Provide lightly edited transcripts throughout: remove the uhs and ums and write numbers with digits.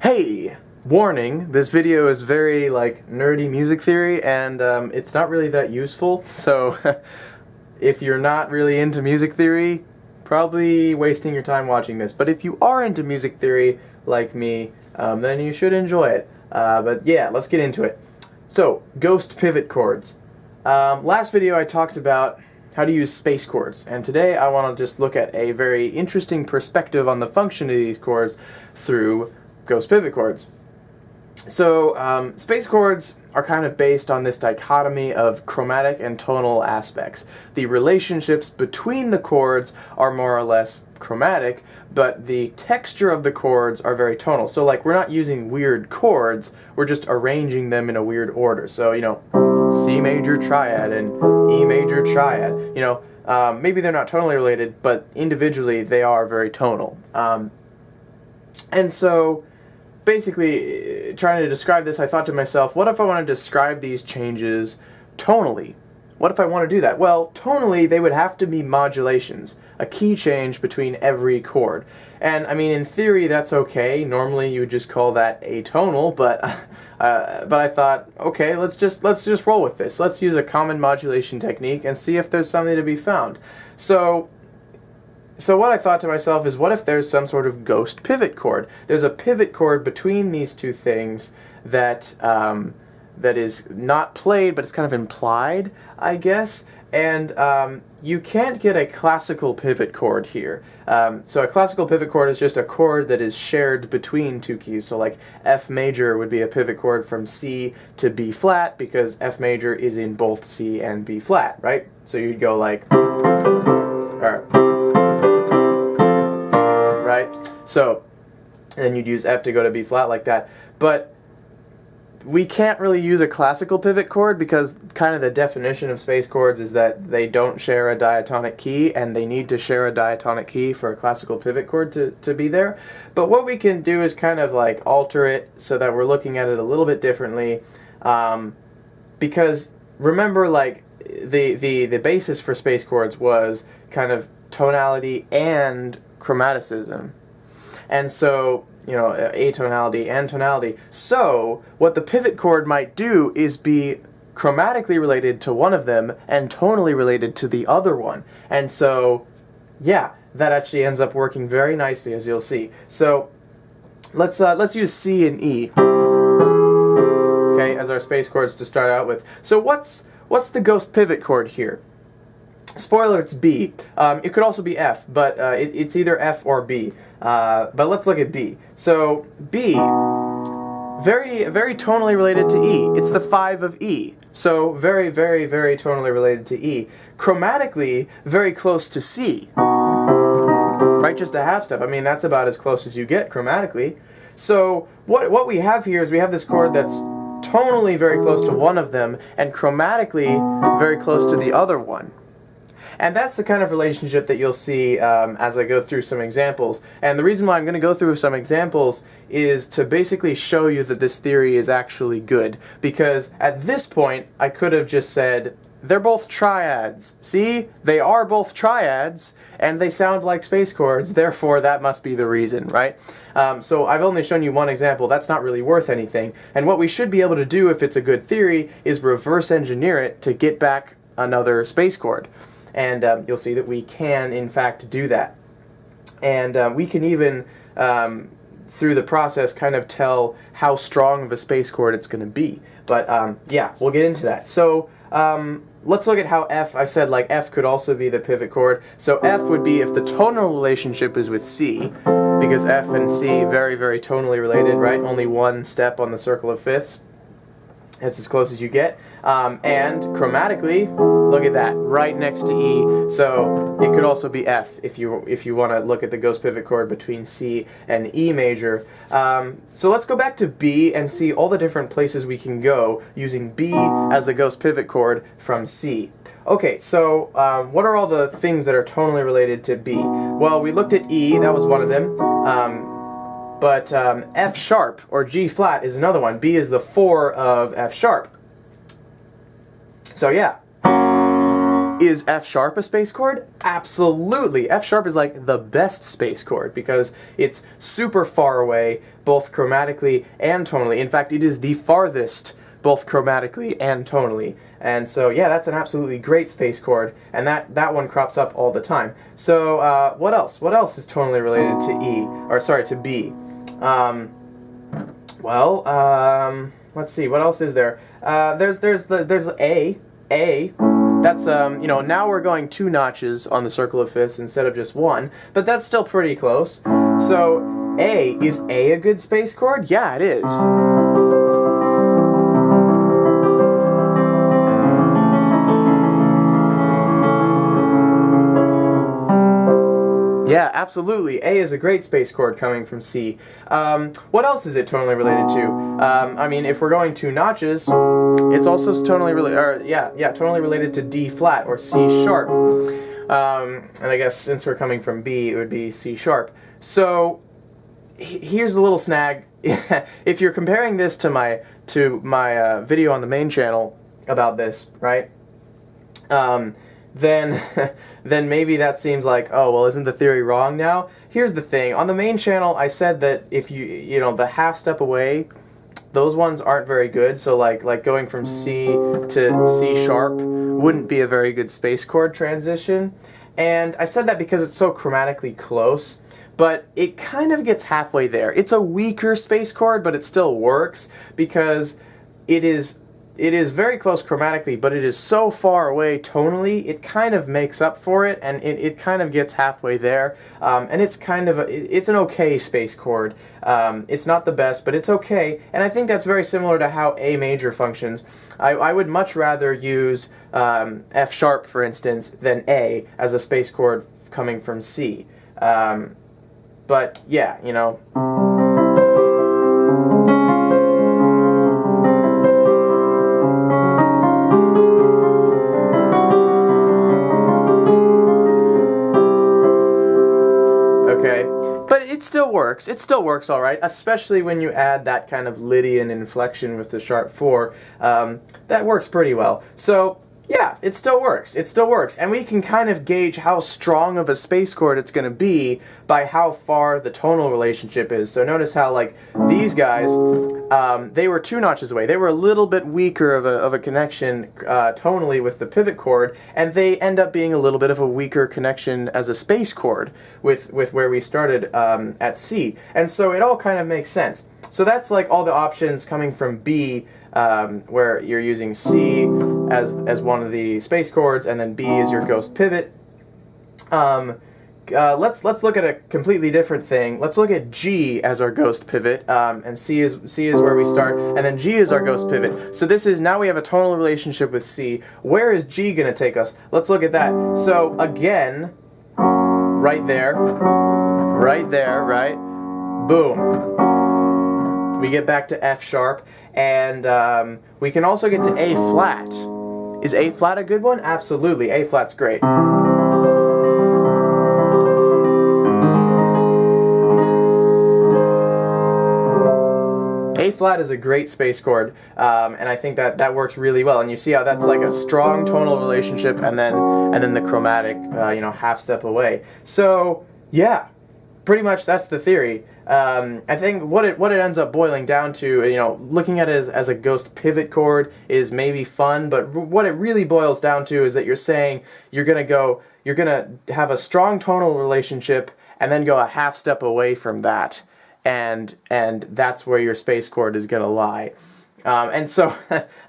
Hey! Warning, this video is very, nerdy music theory, and it's not really that useful, so if you're not really into music theory, probably wasting your time watching this. But if you are into music theory, like me, then you should enjoy it. But yeah, let's get into it. So, ghost pivot chords. Last video I talked about how to use space chords, and today I want to just look at a very interesting perspective on the function of these chords through ghost pivot chords. So, space chords are kind of based on this dichotomy of chromatic and tonal aspects. The relationships between the chords are more or less chromatic, but the texture of the chords are very tonal. So, we're not using weird chords, we're just arranging them in a weird order. So, C major triad and E major triad. Maybe they're not tonally related, but individually they are very tonal. And so, basically, trying to describe this, I thought to myself, what if I want to describe these changes tonally? What if I want to do that? Well, tonally, they would have to be modulations, a key change between every chord. And, I mean, in theory, that's okay. Normally, you would just call that atonal, but I thought, okay, let's just roll with this. Let's use a common modulation technique and see if there's something to be found. So what I thought to myself is, what if there's some sort of ghost pivot chord? There's a pivot chord between these two things that that is not played, but it's kind of implied, I guess. And you can't get a classical pivot chord here. So a classical pivot chord is just a chord that is shared between two keys. So like F major would be a pivot chord from C to B flat, because F major is in both C and B flat, right? So you'd go like, or, right? So then you'd use F to go to B flat like that. But we can't really use a classical pivot chord because kind of the definition of space chords is that they don't share a diatonic key, and they need to share a diatonic key for a classical pivot chord to be there. But what we can do is kind of alter it so that we're looking at it a little bit differently, because remember, the basis for space chords was kind of tonality and chromaticism. And so, atonality and tonality. So, what the pivot chord might do is be chromatically related to one of them and tonally related to the other one. And so, yeah, that actually ends up working very nicely, as you'll see. So, let's use C and E, okay, as our space chords to start out with. So, what's the ghost pivot chord here? Spoiler, it's B. It could also be F, but it's either F or B. But let's look at B. So B, very, very tonally related to E. It's the 5 of E. So very, very, very tonally related to E. Chromatically, very close to C. Right, just a half step. I mean, that's about as close as you get chromatically. So what we have here is we have this chord that's tonally very close to one of them and chromatically very close to the other one. And that's the kind of relationship that you'll see as I go through some examples. And the reason why I'm going to go through some examples is to basically show you that this theory is actually good. Because at this point, I could have just said, they're both triads. See? They are both triads, and they sound like space chords, therefore that must be the reason, right? So I've only shown you one example. That's not really worth anything. And what we should be able to do, if it's a good theory, is reverse engineer it to get back another space chord. And you'll see that we can, in fact, do that. And we can even, through the process, kind of tell how strong of a space chord it's going to be. But yeah, we'll get into that. So let's look at how F, I said F could also be the pivot chord. So F would be if the tonal relationship is with C, because F and C very, very tonally related, right? Only one step on the circle of fifths. That's as close as you get. And chromatically, look at that, right next to E. So it could also be F if you want to look at the ghost pivot chord between C and E major. So let's go back to B and see all the different places we can go using B as the ghost pivot chord from C. Okay, so what are all the things that are tonally related to B? Well, we looked at E, that was one of them. But F sharp or G flat is another one. B is the 4 of F sharp. So yeah. Is F sharp a space chord? Absolutely. F sharp is like the best space chord because it's super far away, both chromatically and tonally. In fact, it is the farthest, both chromatically and tonally. And so, yeah, that's an absolutely great space chord, and that one crops up all the time. So, what else? What else is tonally related to E? Or, sorry, to B? Let's see, what else is there? There's A. That's, you know, now we're going 2 notches on the circle of fifths instead of just 1, but that's still pretty close. So, A, is A a good space chord? Yeah, it is. Yeah, absolutely. A is a great space chord coming from C. What else is it tonally related to? I mean, if we're going 2 notches, it's also tonally tonally related to D flat or C sharp. And I guess since we're coming from B, it would be C sharp. So here's a little snag. If you're comparing this to my video on the main channel about this, right? Then maybe that seems like, oh, well, isn't the theory wrong now? Here's the thing. On the main channel, I said that if you know, the half step away, those ones aren't very good. So like going from C to C sharp wouldn't be a very good space chord transition. And I said that because it's so chromatically close, but it kind of gets halfway there. It's a weaker space chord, but it still works because it is very close chromatically, but it is so far away tonally, it kind of makes up for it, and it kind of gets halfway there. And it's kind of it's an okay space chord. It's not the best, but it's okay, and I think that's very similar to how A major functions. I would much rather use F sharp, for instance, than A as a space chord coming from C. But yeah, you know. Okay, but it still works. It still works all right, especially when you add that kind of Lydian inflection with the sharp 4. That works pretty well. So, yeah, it still works. It still works. And we can kind of gauge how strong of a space chord it's going to be by how far the tonal relationship is. So notice how, like, these guys, they were 2 notches away. They were a little bit weaker of a connection tonally with the pivot chord, and they end up being a little bit of a weaker connection as a space chord with where we started at C. And so it all kind of makes sense. So that's like all the options coming from B, where you're using C as one of the space chords, and then B is your ghost pivot. Let's look at a completely different thing. Let's look at G as our ghost pivot, and C is where we start, and then G is our ghost pivot. So this is, now we have a tonal relationship with C. Where is G going to take us? Let's look at that. So again, right there, right? Boom. We get back to F sharp, and we can also get to A flat. Is A flat a good one? Absolutely, A flat's great. A flat is a great space chord, and I think that works really well. And you see how that's like a strong tonal relationship, and then the chromatic, you know, half step away. So yeah, pretty much that's the theory. I think what it ends up boiling down to, you know, looking at it as a ghost pivot chord is maybe fun, but what it really boils down to is that you're saying you're gonna have a strong tonal relationship and then go a half step away from that, and that's where your space chord is gonna lie. And so,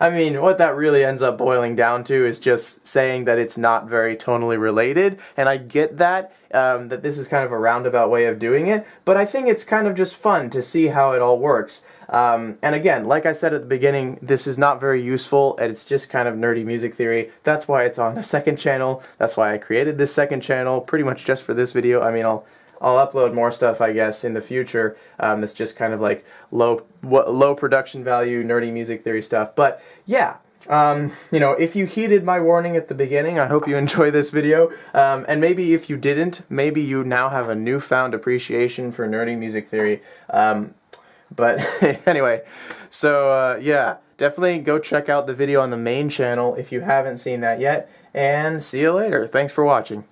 I mean, what that really ends up boiling down to is just saying that it's not very tonally related, and I get that, that this is kind of a roundabout way of doing it, but I think it's kind of just fun to see how it all works. And again, like I said at the beginning, this is not very useful, and it's just kind of nerdy music theory. That's why it's on a second channel. That's why I created this second channel, pretty much just for this video. I mean, I'll upload more stuff, I guess, in the future. That's just kind of like low production value, nerdy music theory stuff. But yeah, you know, if you heeded my warning at the beginning, I hope you enjoy this video. And maybe if you didn't, maybe you now have a newfound appreciation for nerdy music theory. But anyway, so yeah. definitely go check out the video on the main channel if you haven't seen that yet, and see you later. Thanks for watching.